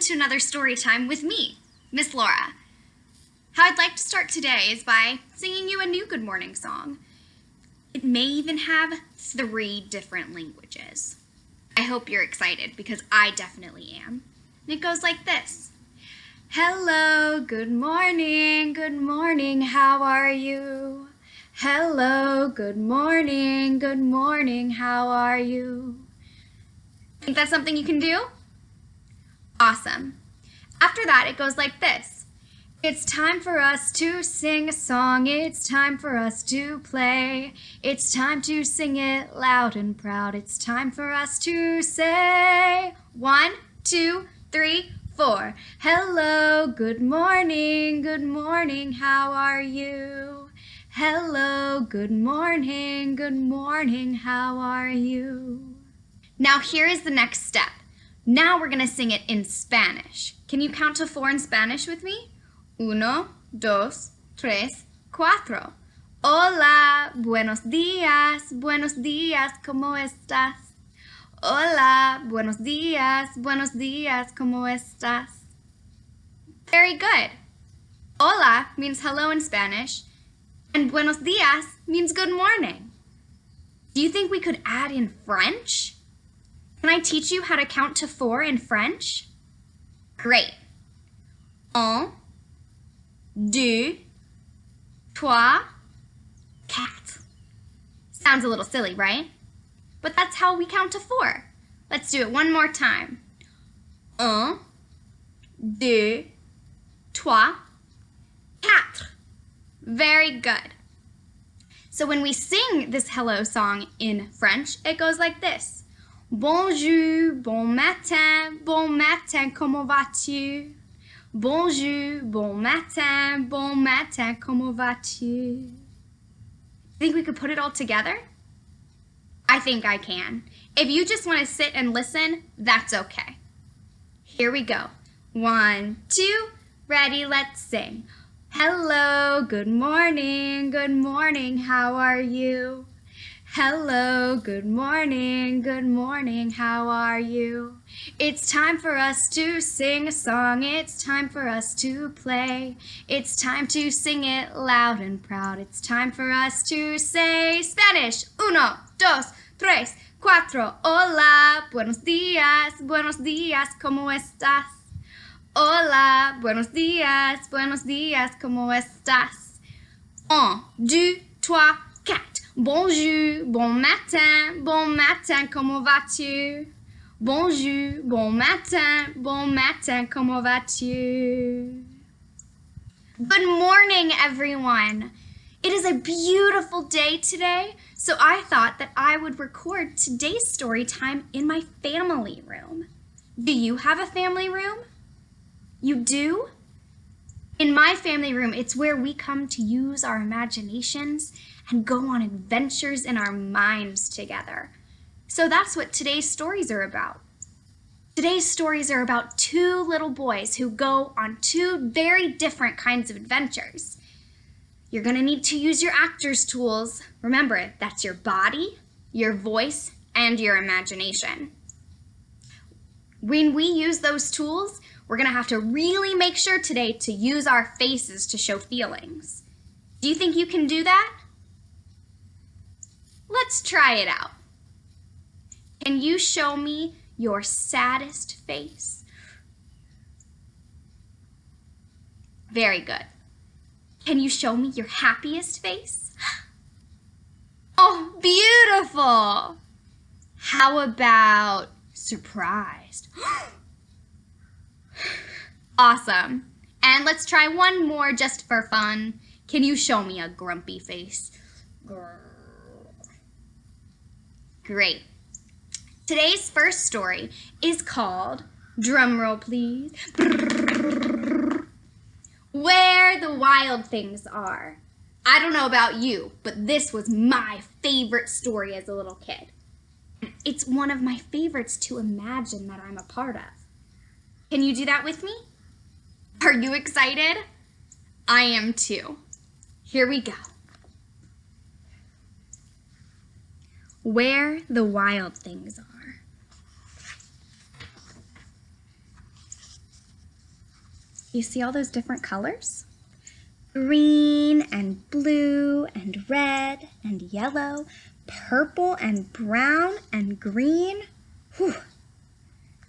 to another story time with me, Miss Laura. How I'd like to start today is by singing you a new good morning song. It may even have 3 different languages. I hope you're excited because I definitely am. And it goes like this. Hello, good morning, how are you? Hello, good morning, how are you? Think that's something you can do? Awesome. After that, it goes like this. It's time for us to sing a song. It's time for us to play. It's time to sing it loud and proud. It's time for us to say 1, 2, 3, 4. Hello, good morning, how are you? Hello, good morning, how are you? Now here is the next step. Now we're going to sing it in Spanish. Can you count to 4 in Spanish with me? 1, 2, 3, 4. Hola, buenos días, ¿cómo estás? Hola, buenos días, ¿cómo estás? Very good. Hola means hello in Spanish, and buenos días means good morning. Do you think we could add in French? Can I teach you how to count to 4 in French? Great. 1, 2, 3, 4. Sounds a little silly, right? But that's how we count to 4. Let's do it one more time. 1, 2, 3, 4. Very good. So when we sing this hello song in French, it goes like this. Bonjour, bon matin, comment vas-tu? Bonjour, bon matin, comment vas-tu? Think we could put it all together? I think I can. If you just want to sit and listen, that's okay. Here we go. 1, 2, ready, let's sing. Hello, good morning, how are you? Hello, good morning, how are you? It's time for us to sing a song. It's time for us to play. It's time to sing it loud and proud. It's time for us to say Spanish. 1, 2, 3, 4. Hola, buenos días, ¿cómo estás? Hola, buenos días, ¿cómo estás? 1, 2, 3, 4. Bonjour, bon matin, comment vas-tu? Bonjour, bon matin, comment vas-tu? Good morning, everyone. It is a beautiful day today, so I thought that I would record today's story time in my family room. Do you have a family room? You do? In my family room, it's where we come to use our imaginations and go on adventures in our minds together. So that's what today's stories are about. Today's stories are about 2 little boys who go on 2 very different kinds of adventures. You're going to need to use your actor's tools. Remember, that's your body, your voice, and your imagination. When we use those tools, we're going to have to really make sure today to use our faces to show feelings. Do you think you can do that? Let's try it out. Can you show me your saddest face? Very good. Can you show me your happiest face? Oh, beautiful! How about surprised? Awesome. And let's try one more just for fun. Can you show me a grumpy face? Great. Today's first story is called, drumroll please, Where the Wild Things Are. I don't know about you, but this was my favorite story as a little kid. It's one of my favorites to imagine that I'm a part of. Can you do that with me? Are you excited? I am too. Here we go. Where the Wild Things Are. You see all those different colors? Green and blue and red and yellow, purple and brown and green. Whew.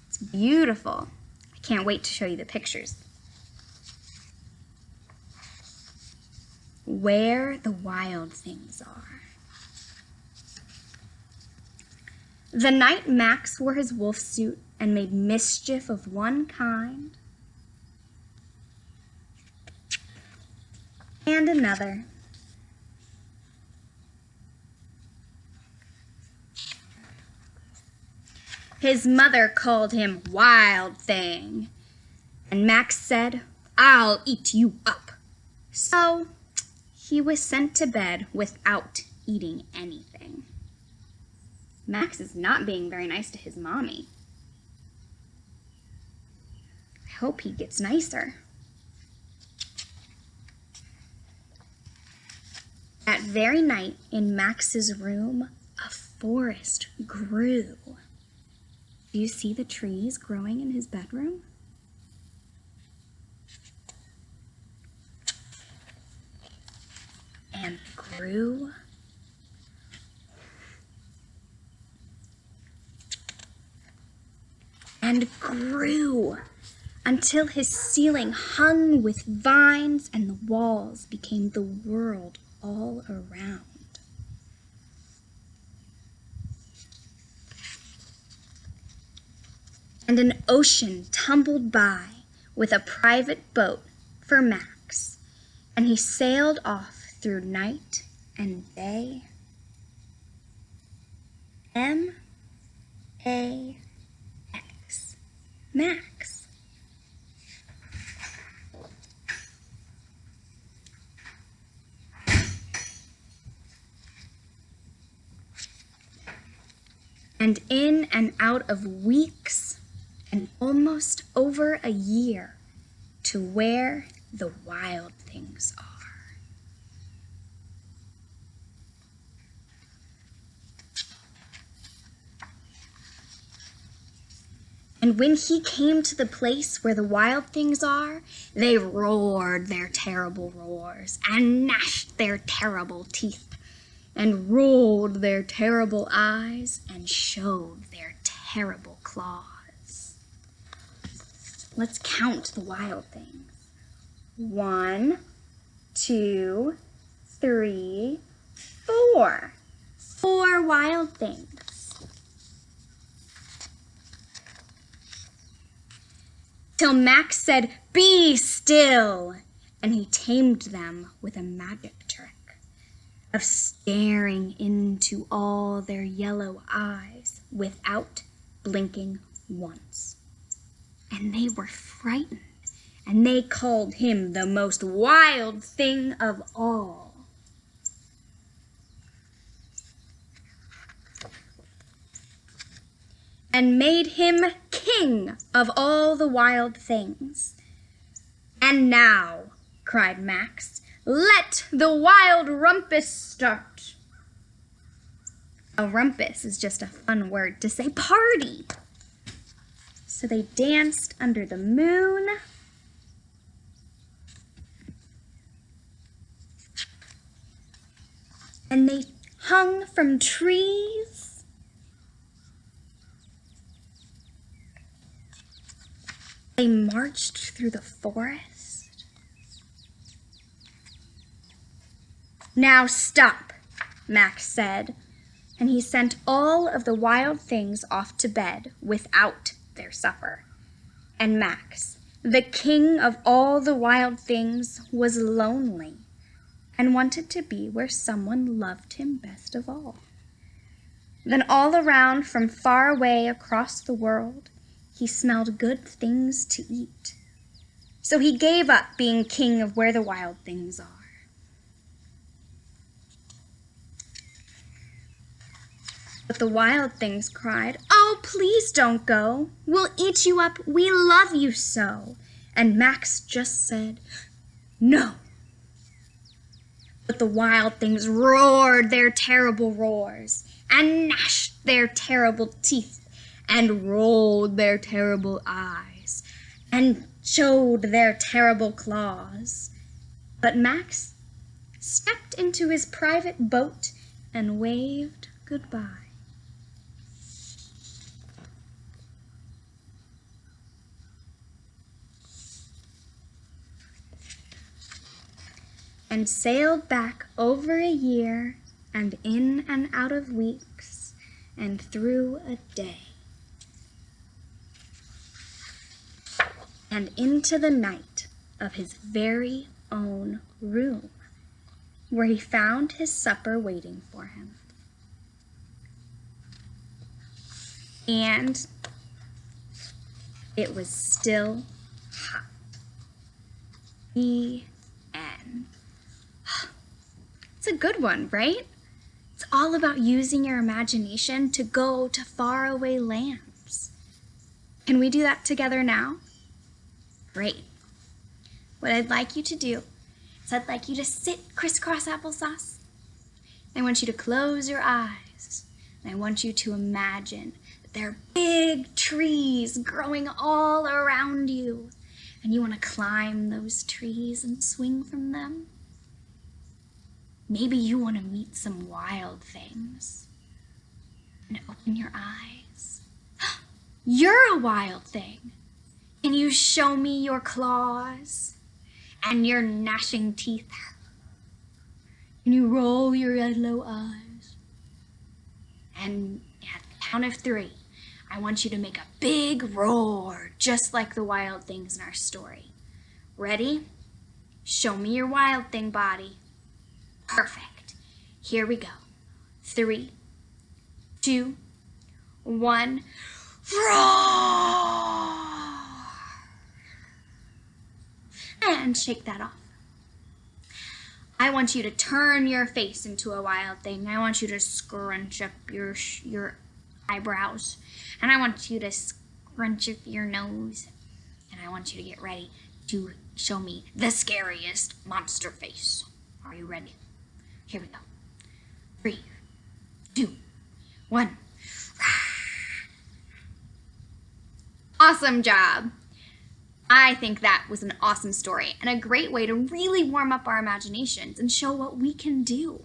It's beautiful. I can't wait to show you the pictures. Where the wild things are. The night Max wore his wolf suit and made mischief of one kind and another. His mother called him Wild Thing, and Max said, "I'll eat you up." So he was sent to bed without eating anything. Max is not being very nice to his mommy. I hope he gets nicer. That very night in Max's room, a forest grew. Do you see the trees growing in his bedroom? And grew and grew until his ceiling hung with vines and the walls became the world all around. And an ocean tumbled by with a private boat for Max, and he sailed off through night and day. M-A-X, Max. And in and out of weeks and almost over a year to where the wild things are. And when he came to the place where the wild things are, they roared their terrible roars and gnashed their terrible teeth and rolled their terrible eyes and showed their terrible claws. Let's count the wild things. 1, 2, 3, 4. 4 wild things. Till Max said, "Be still," and he tamed them with a magic trick of staring into all their yellow eyes without blinking once. And they were frightened, and they called him the most wild thing of all. And made him king of all the wild things. "And now," cried Max, "let the wild rumpus start." A rumpus is just a fun word to say party. So they danced under the moon. And they hung from trees. They marched through the forest. "Now stop," Max said, and he sent all of the wild things off to bed without their supper. And Max, the king of all the wild things, was lonely and wanted to be where someone loved him best of all. Then all around, from far away across the world, he smelled good things to eat. So he gave up being king of where the wild things are. But the wild things cried, "Oh, please don't go. We'll eat you up. We love you so." And Max just said, "No." But the wild things roared their terrible roars and gnashed their terrible teeth and rolled their terrible eyes and showed their terrible claws. But Max stepped into his private boat and waved goodbye. And sailed back over a year and in and out of weeks and through a day. And into the night of his very own room, where he found his supper waiting for him. And it was still hot. The end. It's a good one, right? It's all about using your imagination to go to faraway lands. Can we do that together now? Great. What I'd like you to do is I'd like you to sit crisscross applesauce. I want you to close your eyes. And I want you to imagine that there are big trees growing all around you. And you want to climb those trees and swing from them. Maybe you want to meet some wild things. And open your eyes. You're a wild thing. Can you show me your claws and your gnashing teeth? Can you roll your yellow eyes? And at the count of 3, I want you to make a big roar, just like the wild things in our story. Ready? Show me your wild thing body. Perfect. Here we go. 3, 2, 1. Roar! And shake that off. I want you to turn your face into a wild thing. I want you to scrunch up your eyebrows. And I want you to scrunch up your nose. And I want you to get ready to show me the scariest monster face. Are you ready? Here we go. 3, 2, 1. Awesome job. I think that was an awesome story and a great way to really warm up our imaginations and show what we can do.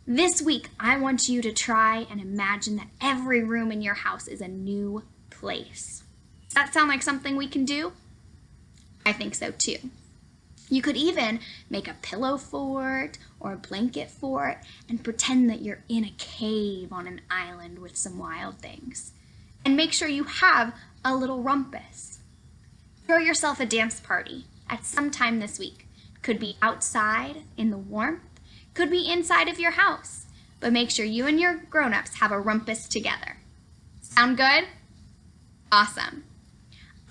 This week, I want you to try and imagine that every room in your house is a new place. Does that sound like something we can do? I think so too. You could even make a pillow fort or a blanket fort and pretend that you're in a cave on an island with some wild things. And make sure you have a little rumpus. Throw yourself a dance party at some time this week. Could be outside in the warmth, could be inside of your house, but make sure you and your grown-ups have a rumpus together. Sound good? Awesome.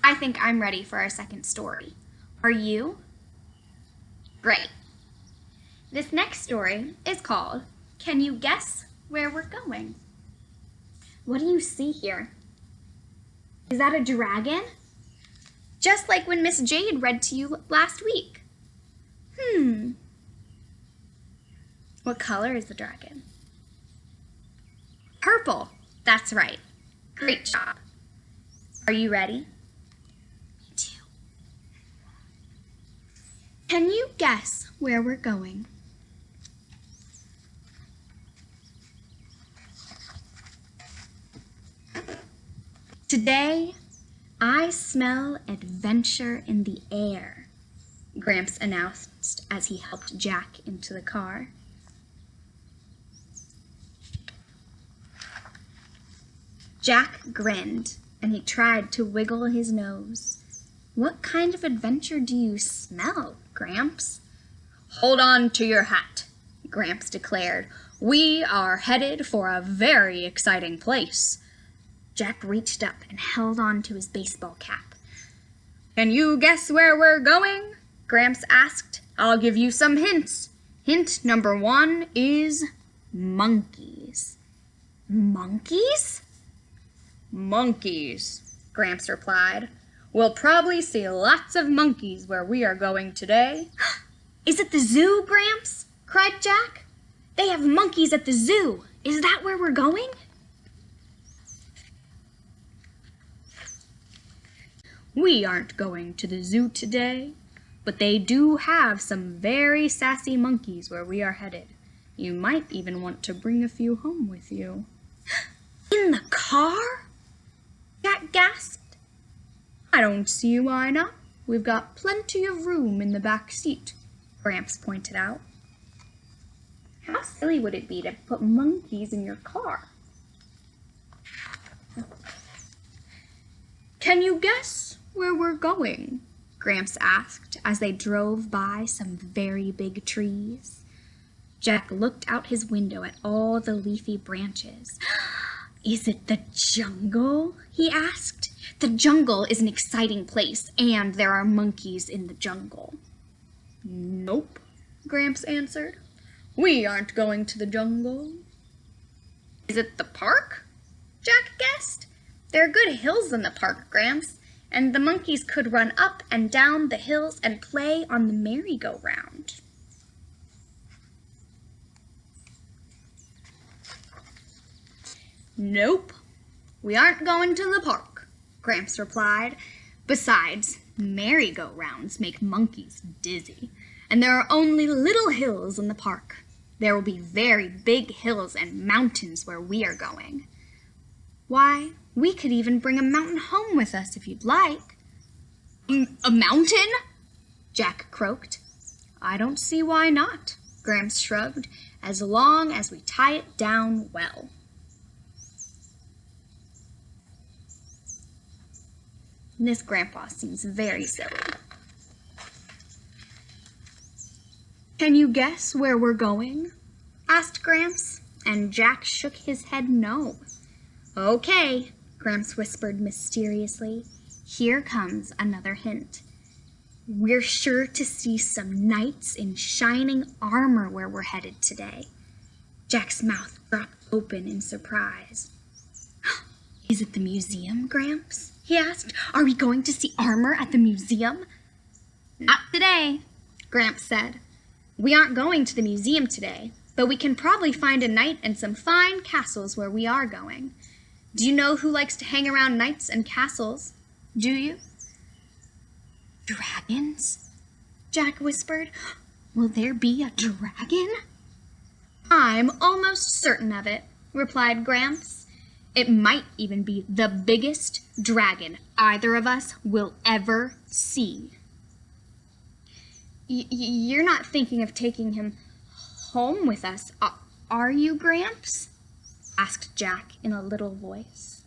I think I'm ready for our second story. Are you? Great. This next story is called, Can You Guess Where We're Going? What do you see here? Is that a dragon? Just like when Miss Jade read to you last week. What color is the dragon? Purple. That's right. Great job. Are you ready? Me too. Can you guess where we're going? Today, I smell adventure in the air, Gramps announced as he helped Jack into the car. Jack grinned, and he tried to wiggle his nose. What kind of adventure do you smell, Gramps? Hold on to your hat, Gramps declared. We are headed for a very exciting place. Jack reached up and held on to his baseball cap. Can you guess where we're going? Gramps asked. I'll give you some hints. Hint number 1 is monkeys. Monkeys? Monkeys, Gramps replied. We'll probably see lots of monkeys where we are going today. Is it the zoo, Gramps? Cried Jack. They have monkeys at the zoo. Is that where we're going? We aren't going to the zoo today, but they do have some very sassy monkeys where we are headed. You might even want to bring a few home with you." "In the car?" Jack gasped. "I don't see why not. We've got plenty of room in the back seat," Gramps pointed out. "How silly would it be to put monkeys in your car?" "Can you guess where we're going?" Gramps asked as they drove by some very big trees. Jack looked out his window at all the leafy branches. "Is it the jungle?" he asked. "The jungle is an exciting place, and there are monkeys in the jungle." "Nope," Gramps answered. "We aren't going to the jungle." "Is it the park?" Jack guessed. "There are good hills in the park, Gramps, and the monkeys could run up and down the hills and play on the merry-go-round." "Nope, we aren't going to the park," Gramps replied. "Besides, merry-go-rounds make monkeys dizzy, and there are only little hills in the park. There will be very big hills and mountains where we are going. Why, we could even bring a mountain home with us if you'd like." "A mountain?" Jack croaked. "I don't see why not," Gramps shrugged, "as long as we tie it down well." This grandpa seems very silly. "Can you guess where we're going?" asked Gramps, and Jack shook his head no. "Okay," Gramps whispered mysteriously. "Here comes another hint. We're sure to see some knights in shining armor where we're headed today." Jack's mouth dropped open in surprise. "Is it the museum, Gramps?" he asked. "Are we going to see armor at the museum?" "Not today," Gramps said. "We aren't going to the museum today, but we can probably find a knight and some fine castles where we are going. Do you know who likes to hang around knights and castles? Do you?" "Dragons?" Jack whispered. "Will there be a dragon?" "I'm almost certain of it," replied Gramps. "It might even be the biggest dragon either of us will ever see." You're not thinking of taking him home with us, are you, Gramps?" asked Jack in a little voice.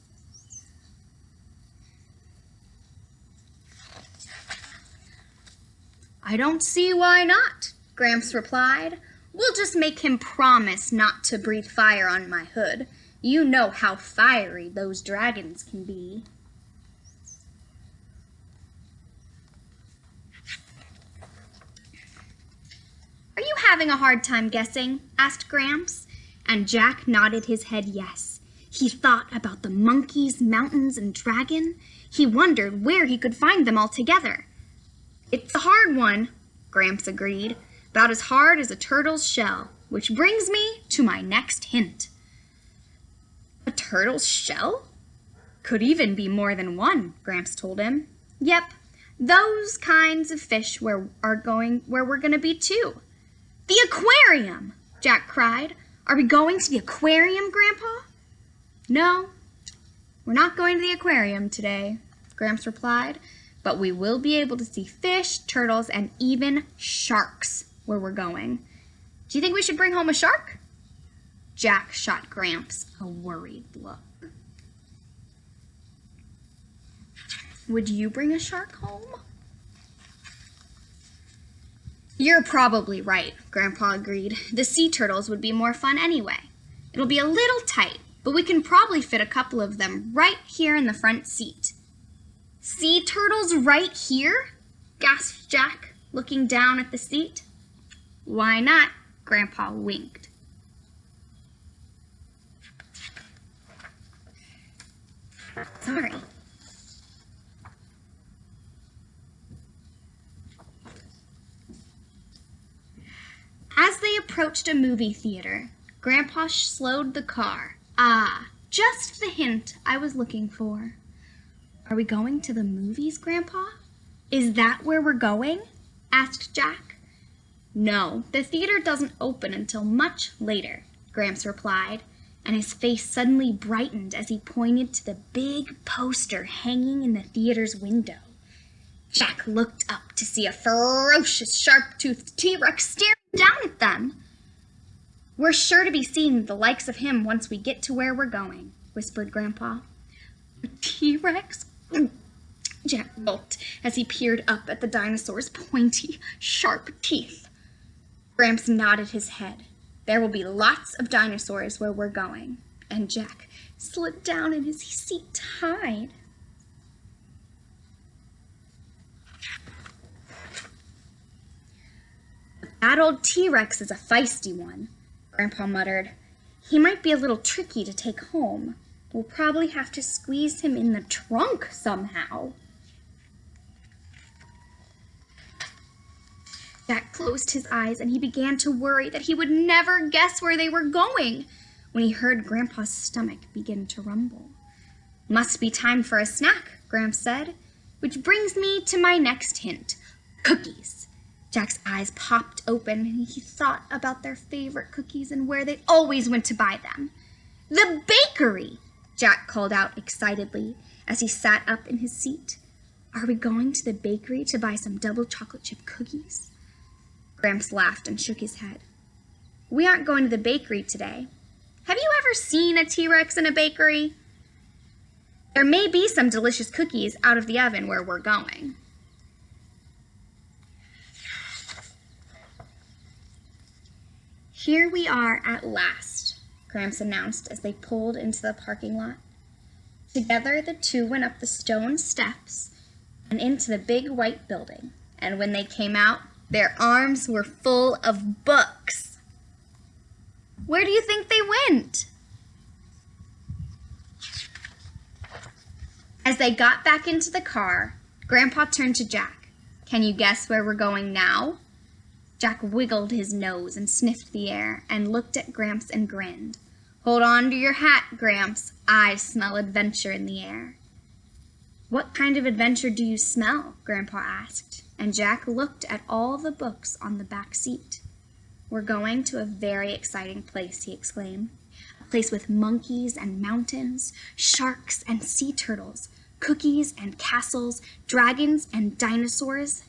"I don't see why not," Gramps replied. "We'll just make him promise not to breathe fire on my hood. You know how fiery those dragons can be." "Are you having a hard time guessing?" asked Gramps, and Jack nodded his head yes. He thought about the monkeys, mountains, and dragon. He wondered where he could find them all together. "It's a hard one," Gramps agreed, "about as hard as a turtle's shell, which brings me to my next hint." "A turtle's shell?" "Could even be more than one," Gramps told him. "Yep, those kinds of fish where we're going to be too." "The aquarium!" Jack cried. "Are we going to the aquarium, Grandpa?" "No, we're not going to the aquarium today," Gramps replied, "but we will be able to see fish, turtles, and even sharks where we're going. Do you think we should bring home a shark?" Jack shot Gramps a worried look. "Would you bring a shark home?" "You're probably right," Grandpa agreed. "The sea turtles would be more fun anyway. It'll be a little tight, but we can probably fit a couple of them right here in the front seat." "Sea turtles right here?" gasped Jack, looking down at the seat. "Why not?" Grandpa winked. Sorry. As they approached a movie theater, Grandpa slowed the car. Ah, just the hint I was looking for. Are we going to the movies, Grandpa? Is that where we're going? Asked Jack. No, the theater doesn't open until much later, Gramps replied, and his face suddenly brightened as he pointed to the big poster hanging in the theater's window. Jack looked up to see a ferocious, sharp-toothed T-Rex staring down at them. We're sure to be seeing the likes of him once we get to where we're going, whispered Grandpa. A T-Rex? Jack gulped as he peered up at the dinosaur's pointy, sharp teeth. Gramps nodded his head. There will be lots of dinosaurs where we're going, and Jack slid down in his seat to hide. That old T-Rex is a feisty one, Grandpa muttered. He might be a little tricky to take home. We'll probably have to squeeze him in the trunk somehow. Jack closed his eyes and he began to worry that he would never guess where they were going when he heard Grandpa's stomach begin to rumble. Must be time for a snack, Gramps said, which brings me to my next hint, cookies. Jack's eyes popped open and he thought about their favorite cookies and where they always went to buy them. The bakery, Jack called out excitedly as he sat up in his seat. Are we going to the bakery to buy some double chocolate chip cookies? Gramps laughed and shook his head. We aren't going to the bakery today. Have you ever seen a T-Rex in a bakery? There may be some delicious cookies out of the oven where we're going. Here we are at last, Gramps announced as they pulled into the parking lot. Together, the two went up the stone steps and into the big white building, and when they came out, their arms were full of books. Where do you think they went? As they got back into the car, Grandpa turned to Jack. Can you guess where we're going now? Jack wiggled his nose and sniffed the air and looked at Gramps and grinned. Hold on to your hat, Gramps. I smell adventure in the air. What kind of adventure do you smell? Grandpa asked, and Jack looked at all the books on the back seat. We're going to a very exciting place, he exclaimed. A place with monkeys and mountains, sharks and sea turtles, cookies and castles, dragons and dinosaurs.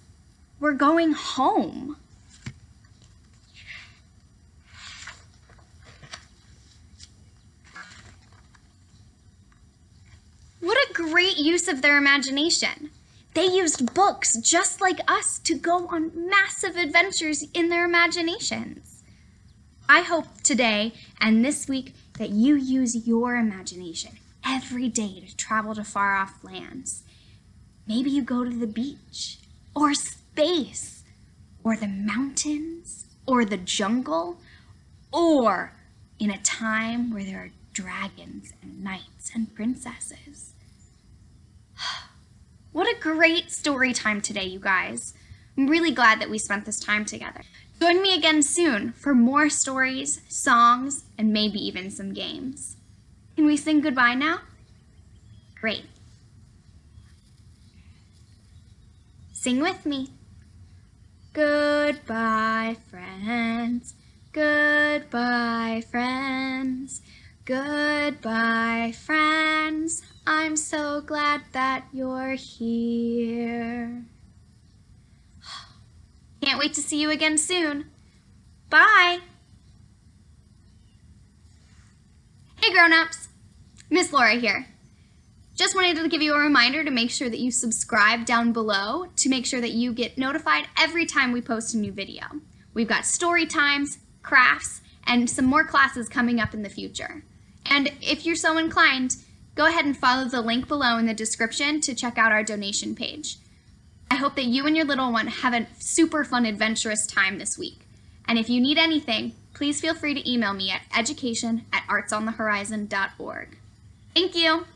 We're going home. What a great use of their imagination. They used books just like us to go on massive adventures in their imaginations. I hope today and this week that you use your imagination every day to travel to far-off lands. Maybe you go to the beach, or space, or the mountains, or the jungle, or in a time where there are dragons and knights and princesses. What a great story time today, you guys. I'm really glad that we spent this time together. Join me again soon for more stories, songs, and maybe even some games. Can we sing goodbye now? Great. Sing with me. Goodbye, friends. Goodbye, friends. Goodbye, friends. I'm so glad that you're here. Can't wait to see you again soon. Bye. Hey grown-ups, Miss Laura here. Just wanted to give you a reminder to make sure that you subscribe down below to make sure that you get notified every time we post a new video. We've got story times, crafts, and some more classes coming up in the future. And if you're so inclined, go ahead and follow the link below in the description to check out our donation page. I hope that you and your little one have a super fun, adventurous time this week. And if you need anything, please feel free to email me at education@artsonthehorizon.org. Thank you.